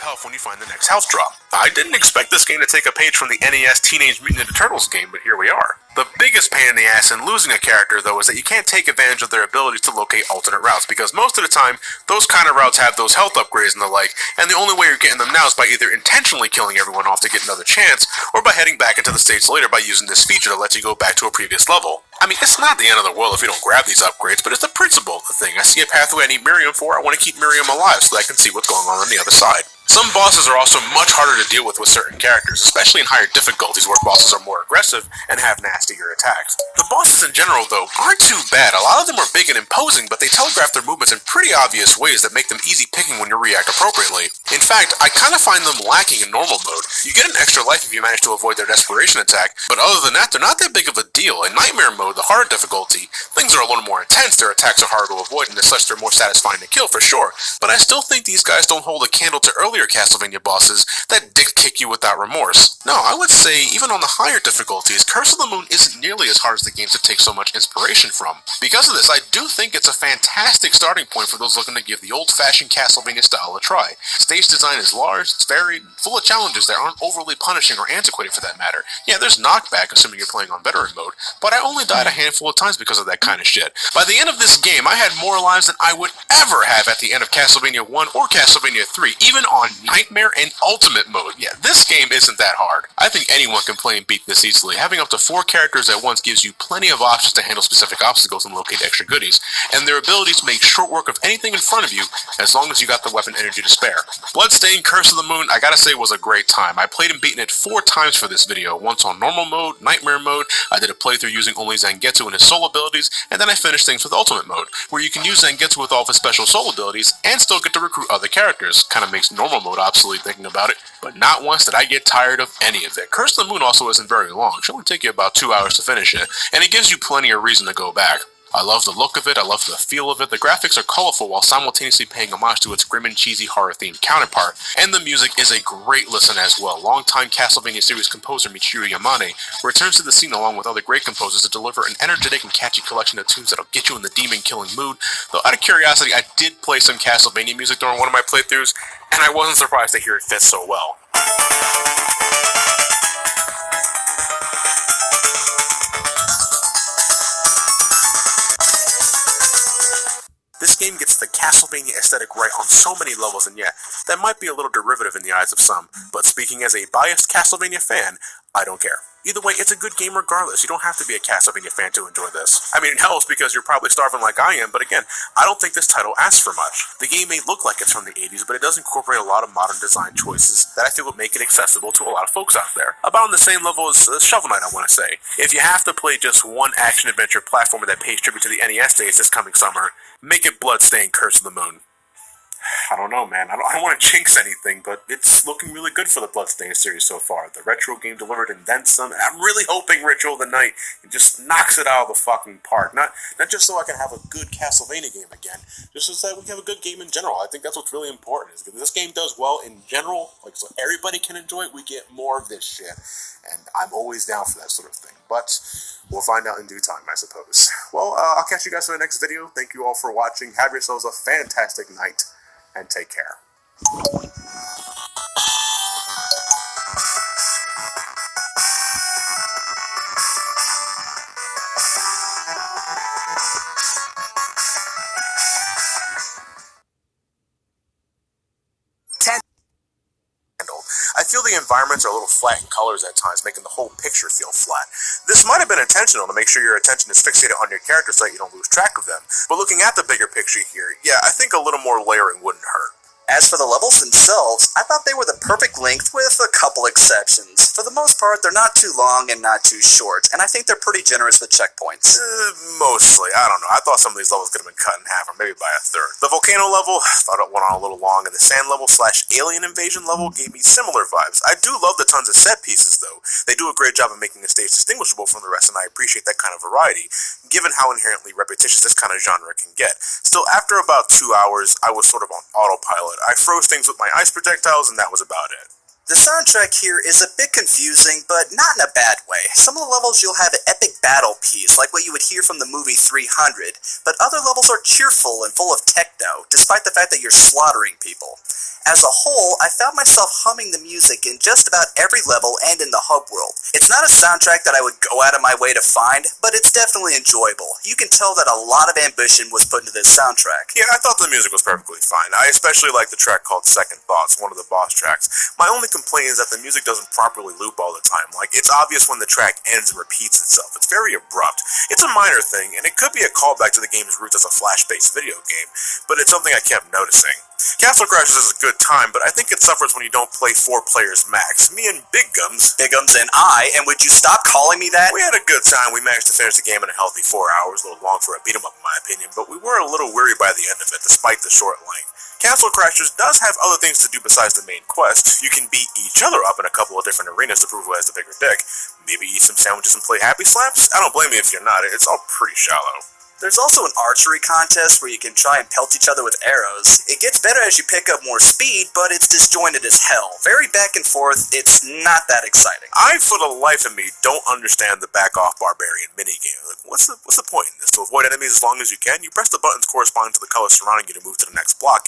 health when you find the next health drop. I didn't expect this game to take a page from the NES Teenage Mutant Ninja Turtles game, but here we are. The biggest pain in the ass in losing a character, though, is that you can't take advantage of their abilities to locate alternate routes, because most of the time, those kind of routes have those health upgrades and the like, and the only way you're getting them now is by either intentionally killing everyone off to get another chance, or by heading back into the stage later by using this feature to let you go back to a previous level. I mean, it's not the end of the world if you don't grab these upgrades, but it's the principle of the thing. I see a pathway I need Miriam for, I want to keep Miriam alive so that I can see what's going on the other side. Some bosses are also much harder to deal with certain characters, especially in higher difficulties where bosses are more aggressive and have nastier attacks. The bosses in general, though, aren't too bad. A lot of them are big and imposing, but they telegraph their movements in pretty obvious ways that make them easy picking when you react appropriately. In fact, I kind of find them lacking in normal mode. You get an extra life if you manage to avoid their desperation attack, but other than that, they're not that big of a deal. In Nightmare mode, the hard difficulty, things are a little more intense, their attacks are harder to avoid, and as such they're more satisfying to kill for sure. But I still think these guys don't hold a candle to earlier Castlevania bosses that dick kick you without remorse. No, I would say, even on the higher difficulties, Curse of the Moon isn't nearly as hard as the games it takes so much inspiration from. Because of this, I do think it's a fantastic starting point for those looking to give the old-fashioned Castlevania style a try. Stage design is large, it's varied, full of challenges that aren't overly punishing or antiquated for that matter. Yeah, there's knockback, assuming you're playing on veteran mode, but I only died a handful of times because of that kind of shit. By the end of this game, I had more lives than I would ever have at the end of Castlevania 1 or Castlevania 3, even on Nightmare and Ultimate mode. Yeah, this game isn't that hard. I think anyone can play and beat this easily. Having up to 4 characters at once gives you plenty of options to handle specific obstacles and locate extra goodies, and their abilities make short work of anything in front of you as long as you got the weapon energy to spare. Bloodstained Curse of the Moon, I gotta say, was a great time. I played and beaten it 4 times for this video, once on normal mode, Nightmare mode, I did a playthrough using only Zangetsu and his soul abilities, and then I finished things with Ultimate mode, where you can use Zangetsu with all of his special soul abilities and still get to recruit other characters. Kinda makes normal mode obsolete thinking about it, but not once did I get tired of any of it. Curse of the Moon also isn't very long, it should only take you about 2 hours to finish it, and it gives you plenty of reason to go back. I love the look of it, I love the feel of it, the graphics are colorful while simultaneously paying homage to its grim and cheesy horror-themed counterpart, and the music is a great listen as well. Longtime Castlevania series composer Michiru Yamane returns to the scene along with other great composers to deliver an energetic and catchy collection of tunes that'll get you in the demon-killing mood. Though out of curiosity, I did play some Castlevania music during one of my playthroughs, and I wasn't surprised to hear it fit so well. This game gets the Castlevania aesthetic right on so many levels, and yeah, that might be a little derivative in the eyes of some, but speaking as a biased Castlevania fan, I don't care. Either way, it's a good game regardless. You don't have to be a Castlevania fan to enjoy this. I mean, it helps because you're probably starving like I am, but again, I don't think this title asks for much. The game may look like it's from the 80s, but it does incorporate a lot of modern design choices that I think would make it accessible to a lot of folks out there. About on the same level as Shovel Knight, I want to say. If you have to play just one action-adventure platformer that pays tribute to the NES days this coming summer, make it Bloodstained Curse of the Moon. I don't know, man. I don't want to jinx anything, but it's looking really good for the Bloodstained series so far. The retro game delivered and then some, and I'm really hoping Ritual of the Night just knocks it out of the fucking park. Not just so I can have a good Castlevania game again, just so that we can have a good game in general. I think that's what's really important. Is if this game does well in general, like so everybody can enjoy it, we get more of this shit. And I'm always down for that sort of thing. But we'll find out in due time, I suppose. Well, I'll catch you guys in the next video. Thank you all for watching. Have yourselves a fantastic night. And take care. I feel the environments are a little flat in colors at times, making the whole picture feel flat. This might have been intentional to make sure your attention is fixated on your character so that you don't lose track of them, but looking at the bigger picture here, yeah, I think a little more layering wouldn't hurt. As for the levels themselves, I thought they were the perfect length with a couple exceptions. For the most part, they're not too long and not too short, and I think they're pretty generous with checkpoints. Mostly. I don't know. I thought some of these levels could have been cut in half or maybe by a third. The volcano level, I thought it went on a little long, and the sand level / alien invasion level gave me similar vibes. I do love the tons of set pieces, though. They do a great job of making the stage distinguishable from the rest, and I appreciate that kind of variety, given how inherently repetitious this kind of genre can get. Still, after about 2 hours, I was sort of on autopilot. I froze things with my ice projectiles, and that was about it. The soundtrack here is a bit confusing, but not in a bad way. Some of the levels you'll have an epic battle piece, like what you would hear from the movie 300, but other levels are cheerful and full of techno, despite the fact that you're slaughtering people. As a whole, I found myself humming the music in just about every level and in the hub world. It's not a soundtrack that I would go out of my way to find, but it's definitely enjoyable. You can tell that a lot of ambition was put into this soundtrack. Yeah, I thought the music was perfectly fine. I especially like the track called Second Thoughts, one of the boss tracks. My only complaint is that the music doesn't properly loop all the time. Like, it's obvious when the track ends and repeats itself. It's very abrupt. It's a minor thing, and it could be a callback to the game's roots as a flash-based video game, but it's something I kept noticing. Castle Crashers is a good time, but I think it suffers when you don't play 4 players max. Me and Big Gums And I, and would you stop calling me that? we had a good time. We managed to finish the game in a healthy 4 hours, a little long for a beat-em-up in my opinion, but we were a little weary by the end of it, despite the short length. Castle Crashers does have other things to do besides the main quest. You can beat each other up in a couple of different arenas to prove who has the bigger dick. Maybe eat some sandwiches and play Happy Slaps? I don't blame you if you're not. It's all pretty shallow. There's also an archery contest where you can try and pelt each other with arrows. It gets better as you pick up more speed, but it's disjointed as hell. Very back and forth, it's not that exciting. I, for the life of me, don't understand the back-off barbarian minigame. Like, what's the point in this? To avoid enemies as long as you can? You press the buttons corresponding to the colors surrounding you to move to the next block.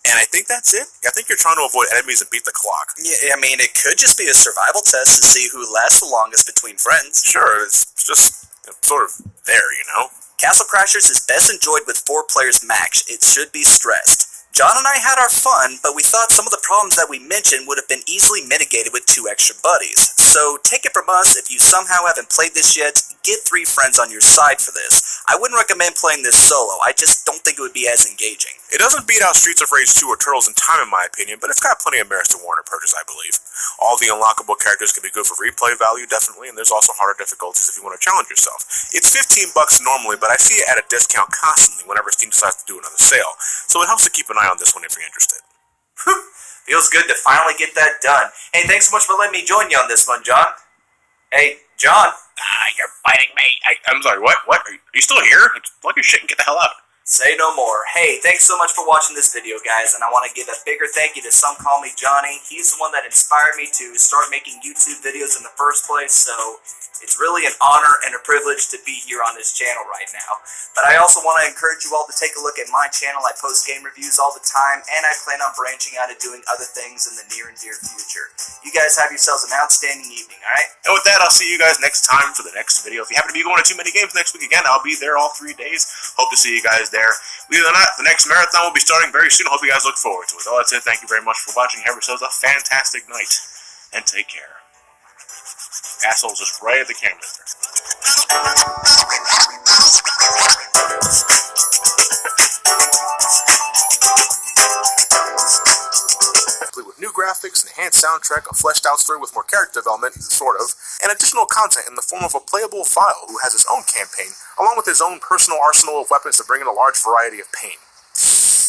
And I think that's it. I think you're trying to avoid enemies and beat the clock. Yeah, I mean, it could just be a survival test to see who lasts the longest between friends. Sure, it's just sort of there, you know? Castle Crashers is best enjoyed with 4 players max. It should be stressed. John and I had our fun, but we thought some of the problems that we mentioned would have been easily mitigated with 2 extra buddies. So take it from us, if you somehow haven't played this yet, get 3 friends on your side for this. I wouldn't recommend playing this solo, I just don't think it would be as engaging. It doesn't beat out Streets of Rage 2 or Turtles in Time in my opinion, but it's got plenty of merits to warrant a purchase, I believe. All the unlockable characters can be good for replay value, definitely, and there's also harder difficulties if you want to challenge yourself. It's $15 normally, but I see it at a discount constantly whenever Steam decides to do another sale, so it helps to keep an eye on this one if you're interested. Feels good to finally get that done. Hey, thanks so much for letting me join you on this one, John. Hey, John. You're biting me. I'm sorry, what? Are you still here? Plug your shit and get the hell out. Say no more. Hey, thanks so much for watching this video, guys, and I want to give a bigger thank you to Some Call Me Johnny. He's the one that inspired me to start making YouTube videos in the first place, so it's really an honor and a privilege to be here on this channel right now. But I also want to encourage you all to take a look at my channel. I post game reviews all the time, and I plan on branching out and doing other things in the near and dear future. You guys have yourselves an outstanding evening, alright? And with that, I'll see you guys next time for the next video. If you happen to be going to too many games next week again, I'll be there all 3 days. Hope to see you guys there. Believe it or not, the next marathon will be starting very soon. Hope you guys look forward to it. All that said, thank you very much for watching. Have yourselves a fantastic night. And take care. Assholes just right at the camera there. Complete with new graphics, enhanced soundtrack, a fleshed out story with more character development, sort of, and additional content in the form of a playable file who has his own campaign, along with his own personal arsenal of weapons to bring in a large variety of pain.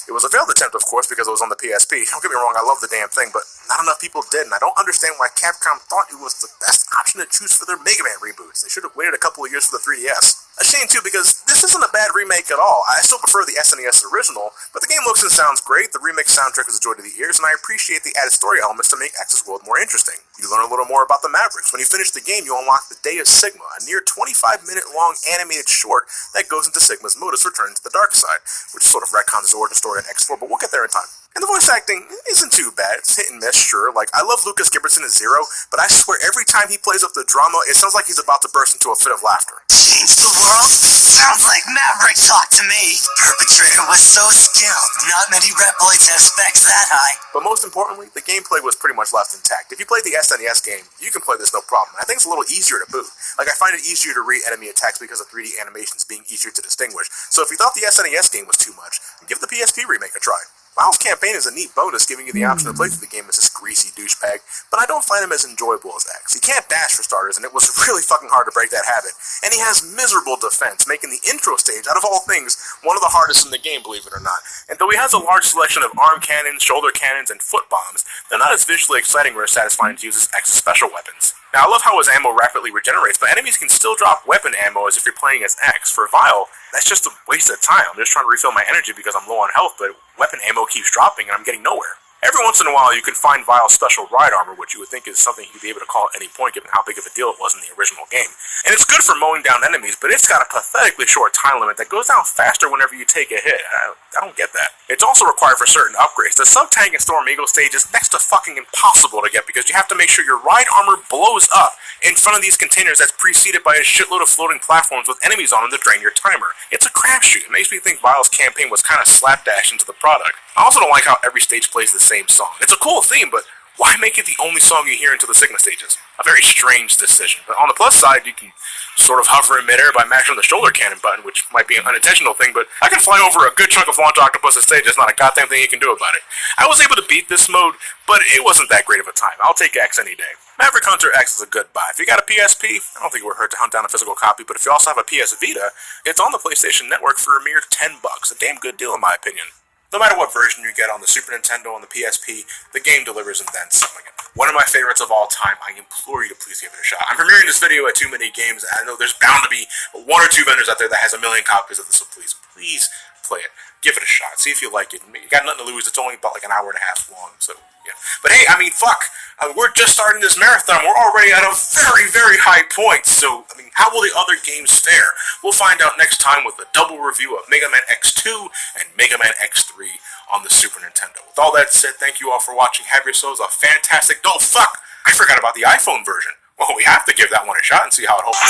It was a failed attempt, of course, because it was on the PSP. Don't get me wrong, I love the damn thing, but not enough people did, and I don't understand why Capcom thought it was the best option to choose for their Mega Man reboots. They should have waited a couple of years for the 3DS. A shame, too, because this isn't a bad remake at all. I still prefer the SNES original, but the game looks and sounds great, the remix soundtrack is a joy to the ears, and I appreciate the added story elements to make X's World more interesting. You learn a little more about the Mavericks. When you finish the game, you unlock the Day of Sigma, a near 25-minute-long animated short that goes into Sigma's modus return to the dark side, which sort of retcons his origin story in X4, but we'll get there in time. And the voice acting isn't too bad. It's hit and miss, sure. Like, I love Lucas Gibertson as Zero, but I swear every time he plays up the drama, it sounds like he's about to burst into a fit of laughter. Change the world? Sounds like Maverick talk to me. Perpetrator was so skilled. Not many Reploids have specs that high. But most importantly, the gameplay was pretty much left intact. If you played the SNES game, you can play this no problem. I think it's a little easier to boot. Like, I find it easier to read enemy attacks because of 3D animations being easier to distinguish. So if you thought the SNES game was too much, give the PSP remake a try. Miles' campaign is a neat bonus, giving you the option to play through the game as this greasy douchebag, but I don't find him as enjoyable as X. He can't dash for starters, and it was really fucking hard to break that habit. And he has miserable defense, making the intro stage, out of all things, one of the hardest in the game, believe it or not. And though he has a large selection of arm cannons, shoulder cannons, and foot bombs, they're not as visually exciting or as satisfying to use as X's special weapons. Now, I love how his ammo rapidly regenerates, but enemies can still drop weapon ammo as if you're playing as X. For Vile, that's just a waste of time. I'm just trying to refill my energy because I'm low on health, but weapon ammo keeps dropping and I'm getting nowhere. Every once in a while, you can find Vile's special ride armor, which you would think is something he'd be able to call at any point, given how big of a deal it was in the original game. And it's good for mowing down enemies, but it's got a pathetically short time limit that goes down faster whenever you take a hit. I don't get that. It's also required for certain upgrades. The sub-tank and Storm Eagle stage is next to fucking impossible to get because you have to make sure your ride armor blows up in front of these containers that's preceded by a shitload of floating platforms with enemies on them to drain your timer. It's a crapshoot. It makes me think Vile's campaign was kind of slapdash into the product. I also don't like how every stage plays the same song. It's a cool theme, but why make it the only song you hear until the Sigma stages? A very strange decision. But on the plus side, you can sort of hover in midair by mashing the shoulder cannon button, which might be an unintentional thing, but I can fly over a good chunk of Launch Octopus' stage. There's not a goddamn thing you can do about it. I was able to beat this mode, but it wasn't that great of a time. I'll take X any day. Maverick Hunter X is a good buy. If you got a PSP, I don't think it would hurt to hunt down a physical copy, but if you also have a PS Vita, it's on the PlayStation Network for a mere $10. A damn good deal in my opinion. No matter what version you get on the Super Nintendo and the PSP, the game delivers and then some again. One of my favorites of all time. I implore you to please give it a shot. I'm premiering this video at Too Many Games. I know there's bound to be one or two vendors out there that has a million copies of this, so please play it. Give it a shot. See if you like it. You got nothing to lose. It's only about like an hour and a half long, so yeah. But hey, I mean, fuck. We're just starting this marathon. We're already at a very, very high point. So, I mean, how will the other games fare? We'll find out next time with a double review of Mega Man X2 and Mega Man X3 on the Super Nintendo. With all that said, thank you all for watching. Have yourselves a fantastic... Oh, fuck! I forgot about the iPhone version. Well, we have to give that one a shot and see how it holds.